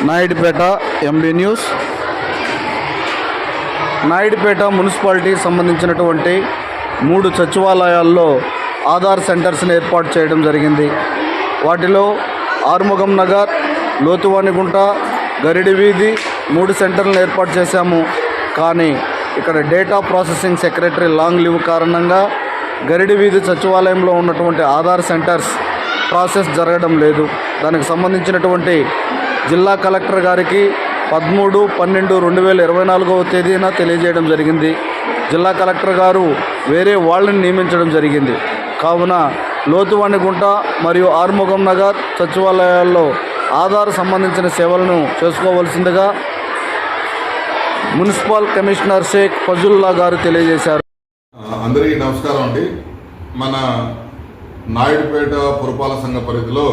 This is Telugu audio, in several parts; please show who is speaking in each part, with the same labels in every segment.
Speaker 1: Naidupeta MB news. నాయుడుపేట మున్సిపాలిటీకి సంబంధించినటువంటి 3 సచివాలయాల్లో ఆధార్ సెంటర్స్ని ఏర్పాటు చేయడం జరిగింది. వాటిలో ఆర్ముగం నగర్, లోతువానిగుంట, గరిడి వీధి 3 సెంటర్లను ఏర్పాటు చేశాము. కానీ ఇక్కడ data processing secretary long leave కారణంగా గరిడి వీధి సచివాలయంలో ఉన్నటువంటి ఆధార్ సెంటర్స్ ప్రాసెస్ జరగడం లేదు. దానికి సంబంధించినటువంటి జిల్లా కలెక్టర్ గారికి 13/12/2024 తేదీన తెలియజేయడం జరిగింది. జిల్లా కలెక్టర్ గారు వేరే వాళ్ళని నియమించడం జరిగింది. కావున లోతువానిగుంట మరియు ఆర్ముగం నగర్ సచివాలయాల్లో ఆధార్ సంబంధించిన సేవలను చేసుకోవలసిందిగా మున్సిపల్ కమిషనర్ షేక్ ఫజుల్లా గారు తెలియజేశారు.
Speaker 2: అందరికీ నమస్కారం అండి. మన నాయుడుపేట పురపాలక సంఘ పరిధిలో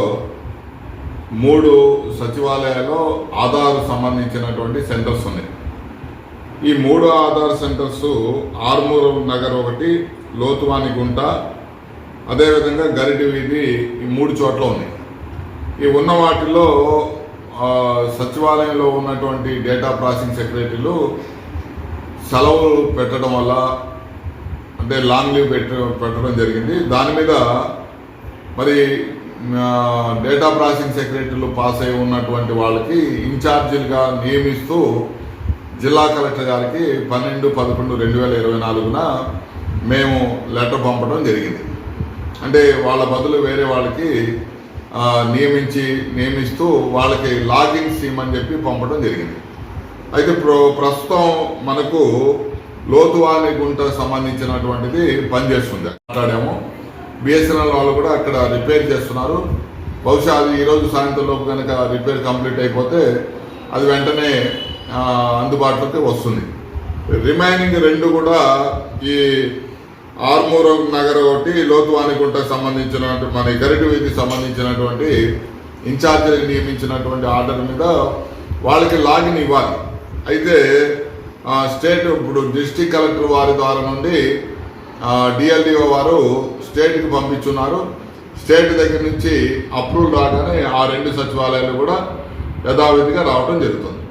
Speaker 2: 3 సచివాలయాల్లో ఆధార్ సంబంధించినటువంటి సెంటర్స్ ఉన్నాయి. ఈ 3 ఆధార్ సెంటర్స్ ఆర్మూర్ నగర్ ఒకటి, లోతువానిగుంట, అదేవిధంగా గరిడి వీధి ఈ 3 చోట్ల ఉన్నాయి. ఈ ఉన్న వాటిలో సచివాలయంలో ఉన్నటువంటి డేటా ప్రాసెసింగ్ సెక్రటరీలు సెలవులు పెట్టడం వల్ల అంటే లాంగ్ లీవ్ పెట్టడం జరిగింది. దాని మీద మరి డేటా ప్రాసెసింగ్ సెక్రటరీలు పాస్ అయి ఉన్నటువంటి వాళ్ళకి ఇన్ఛార్జీలుగా నియమిస్తూ జిల్లా కలెక్టర్ గారికి 12/11/2024 మేము లెటర్ పంపడం జరిగింది. అంటే వాళ్ళ బదులు వేరే వాళ్ళకి నియమిస్తూ వాళ్ళకి లాగిన్స్ ఇవ్వమని చెప్పి పంపడం జరిగింది. అయితే ప్రస్తుతం మనకు లోతువానిగుంట సంబంధించినటువంటిది పనిచేస్తుంది. మాట్లాడాము. బిఎస్ఎన్ఎల్ వాళ్ళు కూడా అక్కడ రిపేర్ చేస్తున్నారు. బహుశా అది ఈరోజు సాయంత్రం లోపు కనుక రిపేర్ కంప్లీట్ అయిపోతే అది వెంటనే అందుబాటులోకి వస్తుంది. రిమైనింగ్ 2 కూడా ఈ ఆర్మూర్ నగర్ ఒకటి, లోతువానిగుంట సంబంధించినటువంటి మన గరిడి వీధికి సంబంధించినటువంటి ఇన్ఛార్జీలకు నియమించినటువంటి ఆర్డర్ మీద వాళ్ళకి లాగిన్ ఇవ్వాలి. అయితే స్టేట్ ఇప్పుడు డిస్ట్రిక్ట్ కలెక్టర్ వారి ద్వారా నుండి డిఎల్డిఓ వారు స్టేట్కి పంపించున్నారు. స్టేట్ దగ్గర నుంచి అప్రూవల్ రాగానే ఆ 2 సచివాలయాలు కూడా యథావిధిగా రావడం జరుగుతుంది.